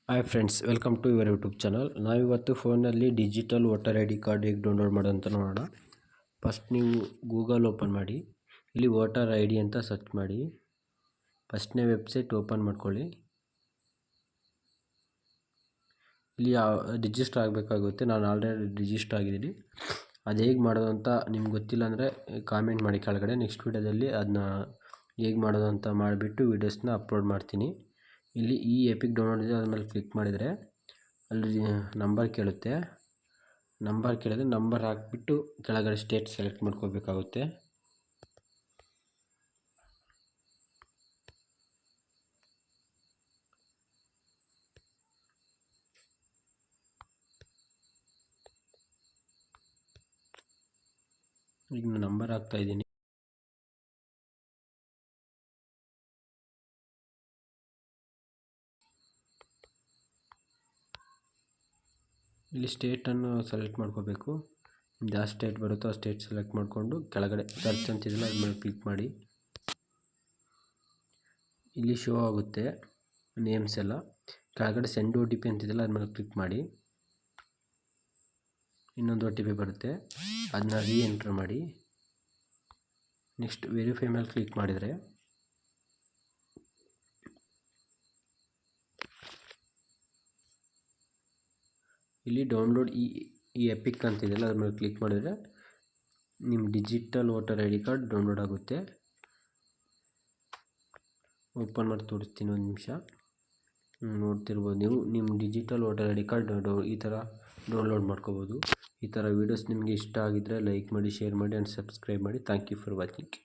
Hi friends, welcome to your YouTube channel. ನಾವಿವತ್ತು ಫೋನಲ್ಲಿ digital voter I D card ಹೇಗೆ download ಮಾಡೋದಂತ ನೋಡೋಣ. ಫಸ್ಟ್ ನೀವು ಗೂಗಲ್ ಓಪನ್ ಮಾಡಿ, ಇಲ್ಲಿ ವೋಟರ್ ಐ ಡಿ ಅಂತ ಸರ್ಚ್ ಮಾಡಿ. ಫಸ್ಟ್ನೇ ವೆಬ್ಸೈಟ್ ಓಪನ್ ಮಾಡ್ಕೊಳ್ಳಿ. ಇಲ್ಲಿ ರಿಜಿಸ್ಟರ್ ಆಗಬೇಕಾಗುತ್ತೆ. ನಾನು ಆಲ್ರೆಡಿ ರಿಜಿಸ್ಟರ್ ಆಗಿದ್ದೀನಿ. ಅದು ಹೇಗೆ ಮಾಡೋದು ಅಂತ ನಿಮ್ಗೆ ಗೊತ್ತಿಲ್ಲ ಅಂದರೆ ಕಾಮೆಂಟ್ ಮಾಡಿ ಕೆಳಗಡೆ. ನೆಕ್ಸ್ಟ್ ವೀಡಿಯೋದಲ್ಲಿ ಅದನ್ನ ಹೇಗೆ ಮಾಡೋದು ಅಂತ ಮಾಡಿಬಿಟ್ಟು ವೀಡಿಯೋಸ್ನ ಅಪ್ಲೋಡ್ ಮಾಡ್ತೀನಿ. ಇಲ್ಲಿ ಈ ಎಪಿಕ್ ಡೌನ್ಲೋಡ್ ಇದೆ, ಅದ್ರ ಮೇಲೆ ಕ್ಲಿಕ್ ಮಾಡಿದರೆ ಅಲ್ಲಿ ನಂಬರ್ ಕೇಳುತ್ತೆ. ನಂಬರ್ ಕೇಳಿದ್ರೆ ನಂಬರ್ ಹಾಕಿಬಿಟ್ಟು ಕೆಳಗಡೆ ಸ್ಟೇಟ್ ಸೆಲೆಕ್ಟ್ ಮಾಡ್ಕೋಬೇಕಾಗುತ್ತೆ. ಈಗ ನಾನು ನಂಬರ್ ಹಾಕ್ತಾ ಇದ್ದೀನಿ. ಇಲ್ಲಿ ಸ್ಟೇಟನ್ನು ಸೆಲೆಕ್ಟ್ ಮಾಡ್ಕೋಬೇಕು. ಯಾವ ಸ್ಟೇಟ್ ಬರುತ್ತೋ ಆ ಸ್ಟೇಟ್ ಸೆಲೆಕ್ಟ್ ಮಾಡಿಕೊಂಡು ಕೆಳಗಡೆ ಸರ್ಚ್ ಅಂತಿದೆಯಲ್ಲ ಅದ್ರ ಮೇಲೆ ಕ್ಲಿಕ್ ಮಾಡಿ. ಇಲ್ಲಿ ಶೋ ಆಗುತ್ತೆ ನೇಮ್ಸ್ ಎಲ್ಲ. ಕೆಳಗಡೆ ಸೆಂಡ್ OTP ಅಂತಿದೆಯಲ್ಲ ಅದ್ರ ಮೇಲೆ ಕ್ಲಿಕ್ ಮಾಡಿ. ಇನ್ನೊಂದು OTP ಬರುತ್ತೆ, ಅದನ್ನ ಎಂಟರ್ ಮಾಡಿ. ನೆಕ್ಸ್ಟ್ ವೆರಿಫೈ ಮೇಲೆ ಕ್ಲಿಕ್ ಮಾಡಿದರೆ ಇಲ್ಲಿ ಡೌನ್ಲೋಡ್ ಈ ಎಪಿಕ್ ಅಂತಿದೆಯಲ್ಲ ಅದ್ರ ಮೇಲೆ ಕ್ಲಿಕ್ ಮಾಡಿದರೆ ನಿಮ್ಮ digital voter I D card download ಆಗುತ್ತೆ. ಓಪನ್ ಮಾಡಿ ತೋರಿಸ್ತೀನಿ, ಒಂದು ನಿಮಿಷ. ನೋಡ್ತಿರ್ಬೋದು ನೀವು, ನಿಮ್ಮ digital voter I D card ಈ ಥರ ಡೌನ್ಲೋಡ್ ಮಾಡ್ಕೋಬೋದು. ಈ ಥರ ವೀಡಿಯೋಸ್ ನಿಮಗೆ ಇಷ್ಟ ಆಗಿದ್ದರೆ ಲೈಕ್ ಮಾಡಿ, ಶೇರ್ ಮಾಡಿ ಆ್ಯಂಡ್ ಸಬ್ಸ್ಕ್ರೈಬ್ ಮಾಡಿ. Thank you for watching.